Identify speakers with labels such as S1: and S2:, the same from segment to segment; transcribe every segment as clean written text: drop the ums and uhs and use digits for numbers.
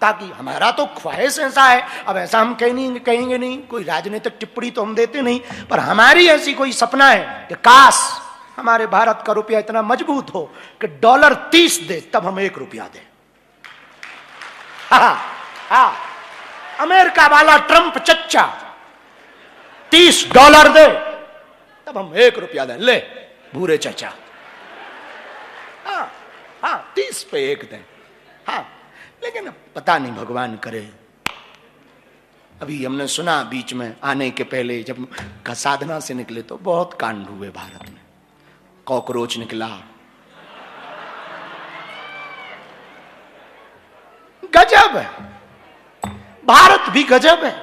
S1: ताकि हमारा तो ख्वाहिश ऐसा है, अब ऐसा हम कहेंगे नहीं, कोई राजनीतिक टिप्पणी तो हम देते नहीं, पर हमारी ऐसी कोई सपना है कि काश हमारे भारत का रुपया इतना मजबूत हो कि $30 दे तब हम $1 दें। हाँ, अमेरिका वाला ट्रंप चच्चा $30 दे तब हम $1 दें। ले भूरे चचा, हाँ 30 पे 1 दें। हाँ, लेकिन पता नहीं, भगवान करे। अभी हमने सुना बीच में आने के पहले जब साधना से निकले तो बहुत कांड हुए भारत में। कॉकरोच निकला, गजब है, भारत भी गजब है।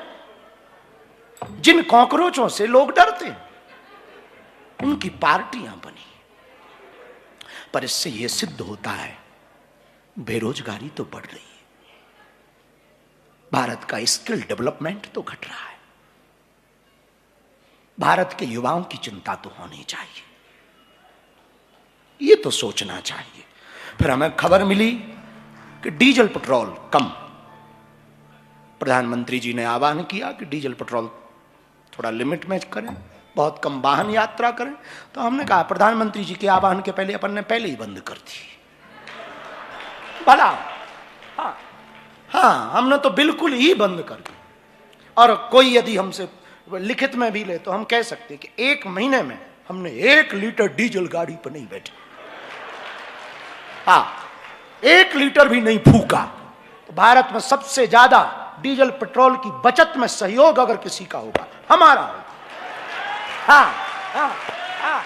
S1: जिन कॉकरोचों से लोग डरते उनकी पार्टियां बनी, पर इससे यह सिद्ध होता है बेरोजगारी तो बढ़ रही है, भारत का स्किल डेवलपमेंट तो घट रहा है। भारत के युवाओं की चिंता तो होनी चाहिए, ये तो सोचना चाहिए। फिर हमें खबर मिली कि डीजल पेट्रोल कम, प्रधानमंत्री जी ने आह्वान किया कि डीजल पेट्रोल थोड़ा लिमिट में करें, बहुत कम वाहन यात्रा करें। तो हमने कहा प्रधानमंत्री जी के आह्वान के पहले अपन ने पहले ही बंद कर दी भला। हाँ, हमने तो बिल्कुल ही बंद कर दी। और कोई यदि हमसे लिखित में भी ले तो हम कह सकते कि 1 महीने में हमने 1 लीटर डीजल गाड़ी पर नहीं बैठे। हाँ, 1 लीटर भी नहीं फूका। तो भारत में सबसे ज्यादा डीजल पेट्रोल की बचत में सहयोग अगर किसी का होगा, हमारा होगा। हाँ, हाँ, हाँ,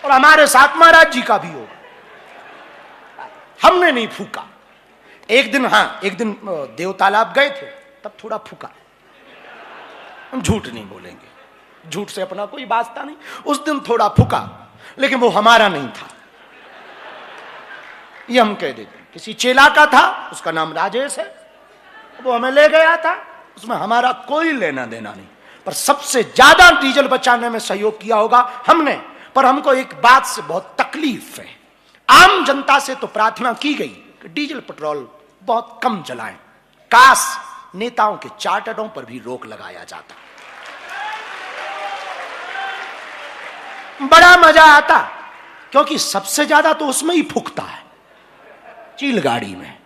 S1: और हमारे साथ महाराज जी का भी होगा। हमने नहीं फूका। एक दिन देव तालाब गए थे, तब थोड़ा फूका। हम झूठ नहीं बोलेंगे, झूठ से अपना कोई वास्ता नहीं। उस दिन थोड़ा फूका, लेकिन वो हमारा नहीं था, ये हम कह देते हैं। किसी चेला का था, उसका नाम राजेश है, वो हमें ले गया था, उसमें हमारा कोई लेना देना नहीं। पर सबसे ज्यादा डीजल बचाने में सहयोग किया होगा हमने। पर हमको एक बात से बहुत तकलीफ है, आम जनता से तो प्रार्थना की गई कि डीजल पेट्रोल बहुत कम जलाएं। काश नेताओं के चार्टरों पर भी रोक लगाया जाता, बड़ा मजा आता, क्योंकि सबसे ज्यादा तो उसमें ही फूकता है, चील गाड़ी में।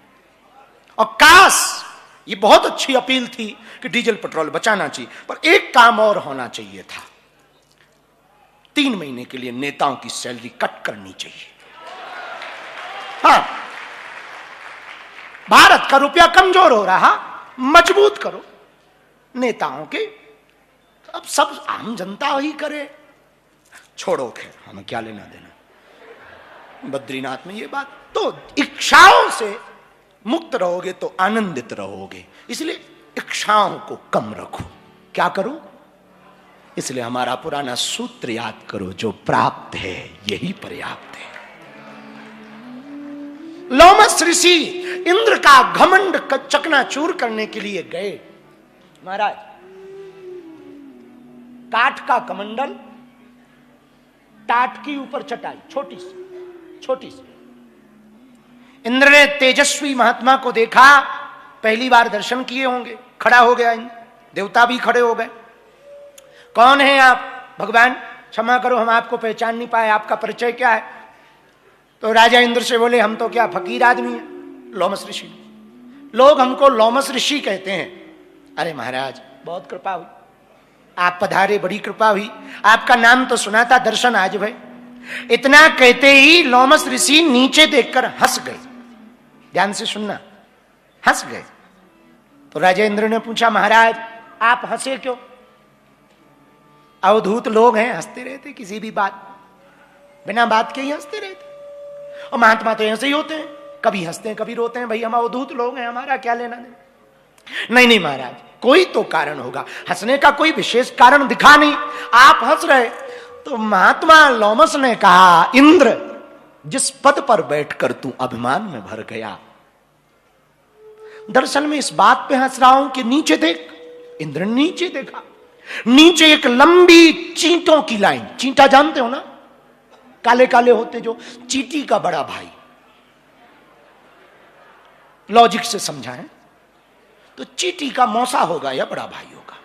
S1: और काश, ये बहुत अच्छी अपील थी कि डीजल पेट्रोल बचाना चाहिए, पर एक काम और होना चाहिए था, 3 महीने के लिए नेताओं की सैलरी कट करनी चाहिए। हाँ, भारत का रुपया कमजोर हो रहा, मजबूत करो नेताओं के। अब सब आम जनता ही करे, छोड़ो, खैर हमें क्या लेना देना। बद्रीनाथ में ये बात, तो इच्छाओं से मुक्त रहोगे तो आनंदित रहोगे। इसलिए इच्छाओं को कम रखो। क्या करो? इसलिए हमारा पुराना सूत्र याद करो, जो प्राप्त है यही पर्याप्त है। लोमस ऋषि इंद्र का घमंड चकनाचूर करने के लिए गए। महाराज, काठ का कमंडल, टाट की ऊपर चटाई, छोटी सी। इंद्र ने तेजस्वी महात्मा को देखा, पहली बार दर्शन किए होंगे, खड़ा हो गया इंद्र, देवता भी खड़े हो गए। कौन है आप? भगवान क्षमा करो, हम आपको पहचान नहीं पाए, आपका परिचय क्या है? तो राजा इंद्र से बोले, हम तो क्या फकीर आदमी हैं, लोमस ऋषि। लोग हमको लोमस ऋषि कहते हैं। अरे महाराज, बहुत कृपा हुई, आप पधारे, बड़ी कृपा हुई, आपका नाम तो सुना था, दर्शन आज भाई। इतना कहते ही लोमस ऋषि नीचे देखकर हंस गए। ध्यान से सुनना, हंस गए। तो राजा इंद्र ने पूछा, महाराज आप हंसे क्यों? अवधूत लोग हैं, हंसते रहते, किसी भी बात, बिना बात के ही हंसते रहते। और महात्मा तो ऐसे ही होते हैं, कभी हंसते हैं कभी रोते हैं। भाई हम अवधूत लोग हैं, हमारा क्या लेना देना? नहीं महाराज, कोई तो कारण होगा, हंसने का कोई विशेष कारण दिखा नहीं, आप हंस रहे। तो महात्मा लोमस ने कहा, इंद्र, जिस पद पर बैठकर तू अभिमान में भर गया, दरअसल में इस बात पे हंस रहा हूं कि नीचे देख। इंद्र ने नीचे देखा, नीचे एक लंबी चींटों की लाइन, चींटा जानते हो ना, काले काले होते जो, चींटी का बड़ा भाई, लॉजिक से समझाएं, तो चींटी का मौसा होगा या बड़ा भाई होगा?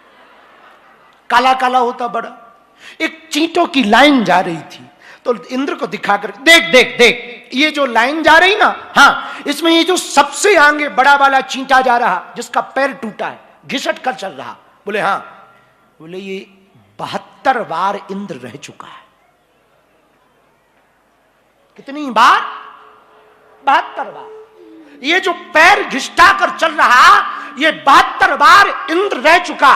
S1: काला काला होता बड़ा। एक चींटों की लाइन जा रही थी, तो इंद्र को दिखाकर, देख देख देख, ये जो लाइन जा रही ना, हाँ, इसमें ये जो सबसे आगे बड़ा वाला चींटा जा रहा, जिसका पैर टूटा है, घिसट कर चल रहा, बोले हाँ, बोले ये 72 बार इंद्र रह चुका है। कितनी बार? 72 बार। ये जो पैर घिसटा कर चल रहा, ये 72 बार इंद्र रह चुका।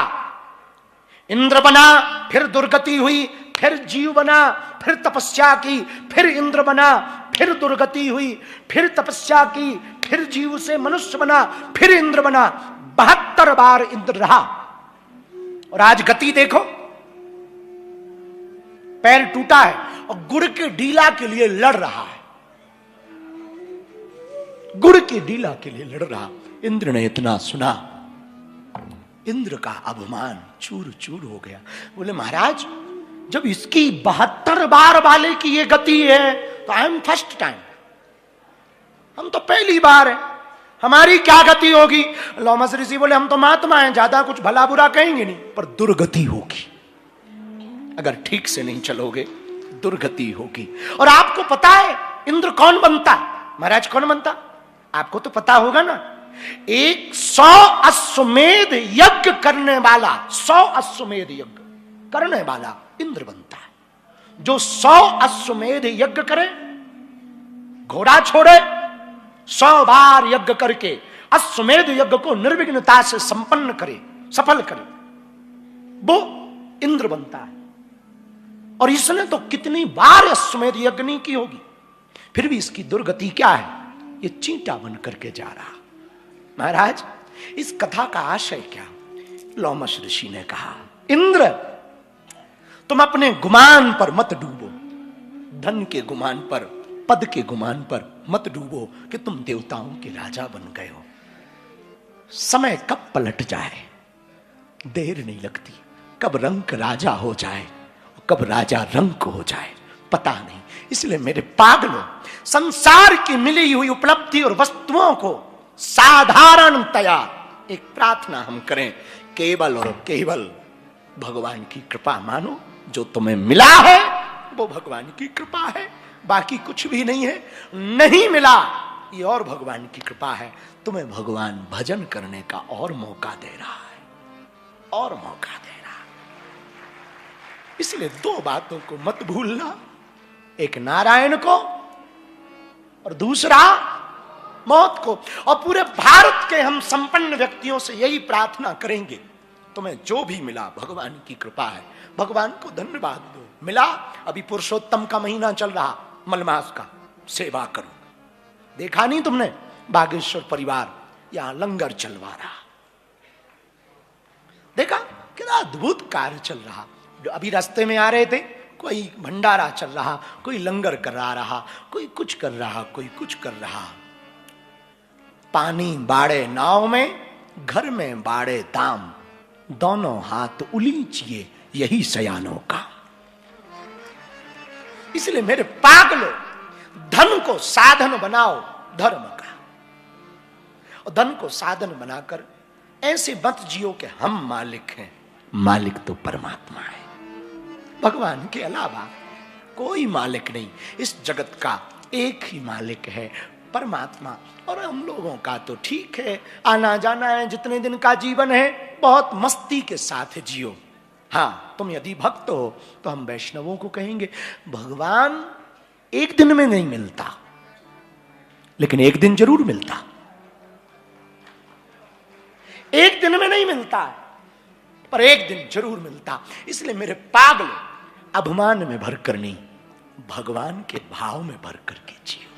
S1: इंद्र बना, फिर दुर्गति हुई, फिर जीव बना, फिर तपस्या की, फिर इंद्र बना, फिर दुर्गति हुई, फिर तपस्या की, फिर जीव से मनुष्य बना, फिर इंद्र बना। 72 बार इंद्र रहा। और आज गति देखो, पैर टूटा है और गुड़ के डीला के लिए लड़ रहा है। गुड़ के डीला के लिए लड़ रहा। इंद्र ने इतना सुना, इंद्र का अभिमान चूर चूर हो गया। बोले महाराज, जब इसकी 72 बार वाले की ये गति है, तो आई एम फर्स्ट टाइम, हम तो पहली बार है, हमारी क्या गति होगी? लोमस ऋषि बोले हम तो महात्मा हैं, ज्यादा कुछ भला बुरा कहेंगे नहीं, पर दुर्गति होगी। अगर ठीक से नहीं चलोगे दुर्गति होगी। और आपको पता है इंद्र कौन बनता? महाराज कौन बनता? आपको तो पता होगा ना। 100 अश्वमेध यज्ञ करने वाला, 100 अश्वमेध यज्ञ करने वाला इंद्र बनता है। जो 100 अश्वमेध यज्ञ करे, घोड़ा छोड़े, 100 बार यज्ञ करके अश्वमेध यज्ञ को निर्विघ्नता से संपन्न करे, सफल करे, वो इंद्र बनता है। और इसने तो कितनी बार अश्वमेध यज्ञ नहीं की होगी, फिर भी इसकी दुर्गति क्या है? ये चींटा बन करके जा रहा। महाराज, इस कथा का आशय क्या? लोमस ऋषि ने कहा, इंद्र तुम अपने गुमान पर मत डूबो, धन के गुमान पर, पद के गुमान पर मत डूबो कि तुम देवताओं के राजा बन गए हो। समय कब पलट जाए देर नहीं लगती, कब रंक राजा हो जाए, कब राजा रंक हो जाए पता नहीं। इसलिए मेरे पागलों, संसार की मिली हुई उपलब्धि और वस्तुओं को साधारणतया एक प्रार्थना हम करें, केवल और केवल भगवान की कृपा मानो। जो तुम्हें मिला है वो भगवान की कृपा है, बाकी कुछ भी नहीं है। नहीं मिला ये और भगवान की कृपा है। तुम्हें भगवान भजन करने का और मौका दे रहा है, और मौका दे रहा है। इसलिए 2 बातों को मत भूलना, एक नारायण को और दूसरा मौत को। और पूरे भारत के हम संपन्न व्यक्तियों से यही प्रार्थना करेंगे, तुम्हें जो भी मिला भगवान की कृपा है, भगवान को धन्यवाद दो। मिला, अभी पुरुषोत्तम का महीना चल रहा, मलमास का, सेवा करो। देखा नहीं तुमने बागेश्वर परिवार यहां लंगर चलवा रहा, देखा कितना अद्भुत कार्य चल रहा। जो अभी रास्ते में आ रहे थे, कोई भंडारा चल रहा, कोई लंगर करा रहा, कोई कुछ कर रहा, कोई कुछ कर रहा। पानी बाड़े नाव में, घर में बाड़े दाम, दोनों हाथ उलीचिए यही सयानों का। इसलिए मेरे पागलों, धन को साधन बनाओ धर्म का, और धन को साधन बनाकर ऐसे मत जियो कि हम मालिक हैं। मालिक तो परमात्मा है, भगवान के अलावा कोई मालिक नहीं। इस जगत का एक ही मालिक है, परमात्मा। और हम लोगों का तो ठीक है, आना जाना है, जितने दिन का जीवन है बहुत मस्ती के साथ जियो। हाँ, तुम यदि भक्त हो तो हम वैष्णवों को कहेंगे, भगवान एक दिन में नहीं मिलता, लेकिन एक दिन जरूर मिलता। एक दिन में नहीं मिलता है, पर एक दिन जरूर मिलता। इसलिए मेरे पागल, अभिमान में भरकर नहीं, भगवान के भाव में भर करके जियो,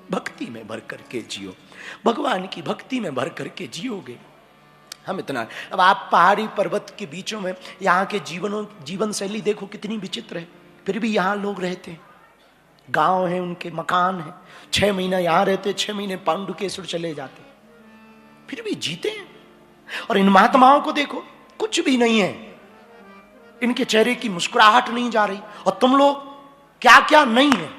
S1: भक्ति में भर करके जियो। भगवान की भक्ति में भर करके जियोगे। हम इतना, अब आप पहाड़ी पर्वत के बीचों में, यहाँ के जीवन शैली देखो कितनी विचित्र है, फिर भी यहाँ लोग रहते हैं। गांव है, उनके मकान है, 6 महीना यहाँ रहते, 6 महीने पांडुकेश्वर चले जाते, फिर भी जीते हैं। और इन महात्माओं को देखो, कुछ भी नहीं है, इनके चेहरे की मुस्कुराहट नहीं जा रही, और तुम लोग क्या क्या नहीं है,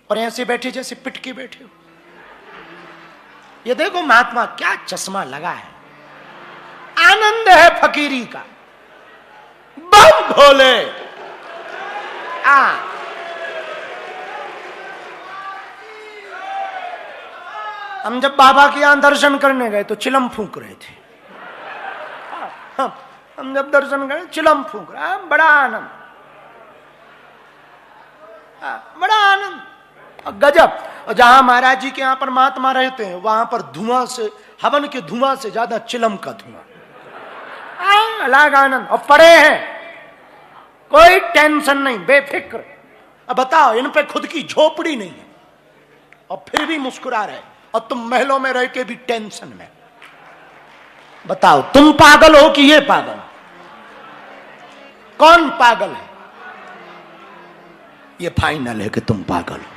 S1: और ऐसे बैठे जैसे पिट के बैठे हो। ये देखो महात्मा क्या चश्मा लगा है, आनंद है फकीरी का। बम भोले। हम जब बाबा के यहां दर्शन करने गए तो चिलम फूंक रहे थे। हम जब दर्शन करें चिलम फूंक रहे, बड़ा आनंद, बड़ा आनंद, गजब। और जहां महाराज जी के यहां पर महात्मा रहते हैं वहां पर धुआं से, हवन के धुआं से ज्यादा चिलम का धुआं, अलग आनंद। और पड़े हैं, कोई टेंशन नहीं, बेफिक्र। अब बताओ, इन पे खुद की झोपड़ी नहीं है और फिर भी मुस्कुरा रहे, और तुम महलों में रह के भी टेंशन में। बताओ, तुम पागल हो कि ये पागल? कौन पागल है? ये फाइनल है कि तुम पागल हो।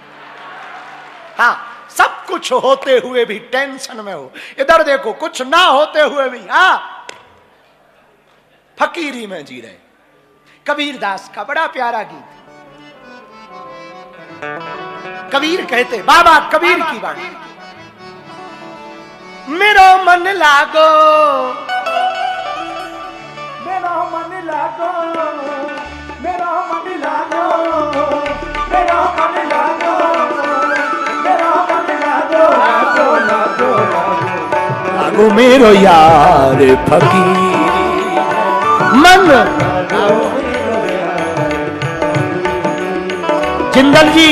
S1: हाँ, सब कुछ होते हुए भी टेंशन में हो। इधर देखो, कुछ ना होते हुए भी फकीरी में जी रहे। कबीर दास का बड़ा प्यारा गीत। कबीर कहते, बाबा कबीर की बात, मेरो मन लागो, मेरो मन लागो, मेरो मन लागो, मेरो मन लागो, मेरो मन लागो, लागो लागो लागो मेरो यार फकीरी मन। जिंदल जी,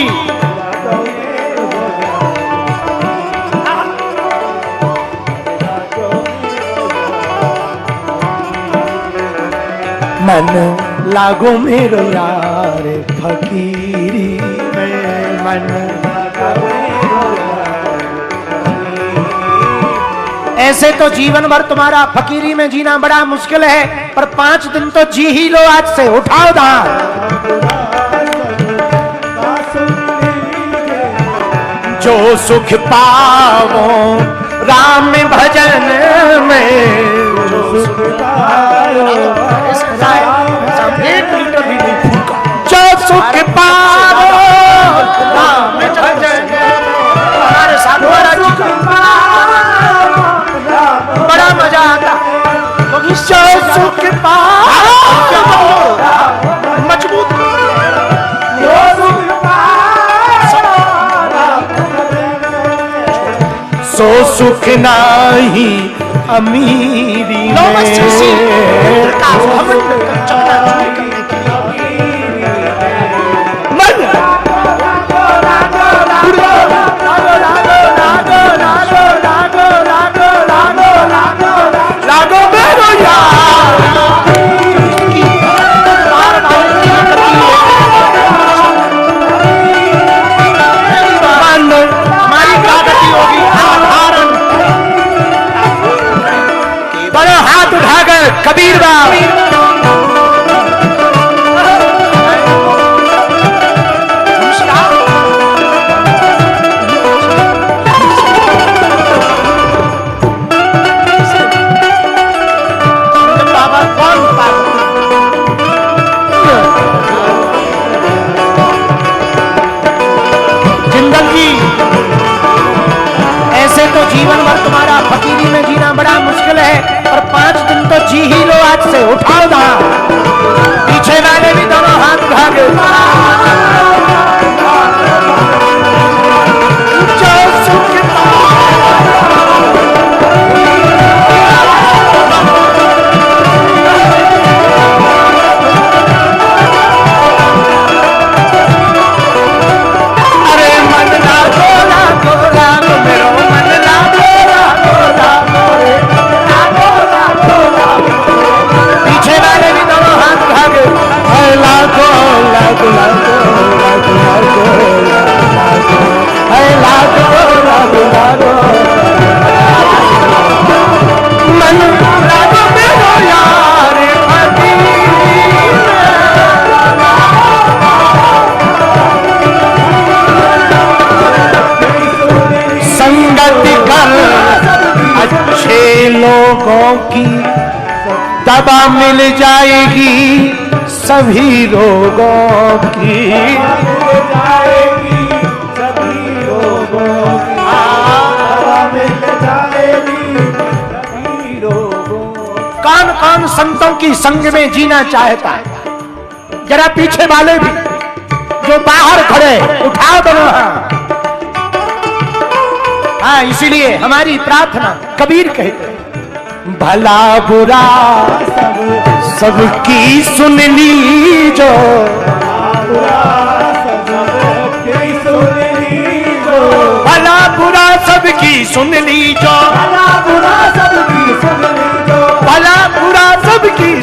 S1: मन लागो मेरो यार फकीरी में, मन लागो मेरो यार। ऐसे तो जीवन भर तुम्हारा फकीरी में जीना बड़ा मुश्किल है, पर 5 दिन तो जी ही लो आज से। उठाओ दांत। जो सुख पावो राम भजन में, जो सुख पावो, 1 लीटर भी नहीं फूका। जो सुख पावो राम भजन, हमारे साथ बड़ा मजा आता। जो सुख पावो मजबूत, सो सुख नाही अमीरी लागो मेरो यार। हमारी प्रगति होगी साधारण। बड़ा हाथ उठाकर कबीर बाबा, जीवन भर तुम्हारा फकीरी में जीना बड़ा मुश्किल है, पर 5 दिन तो जी ही लो आज से। उठाओ दांत। पीछे वाले भी दोनों हाथ उठा के, जो सुख लोगों की दवा मिल जाएगी, सभी रोगों की मिल जाएगी, सभी रोगों की दवा मिल जाएगी। कौन संतों की संग में जीना चाहता है? जरा पीछे वाले भी जो बाहर खड़े उठाओ दोनों हाथ। हाँ, इसीलिए हमारी प्रार्थना कबीर कहते हैं, भला बुरा सबकी सुन लीजो, भला बुरा सबकी सुन लीजो, भला बुरा सबकी सुन लीजो, भला बुरा सबकी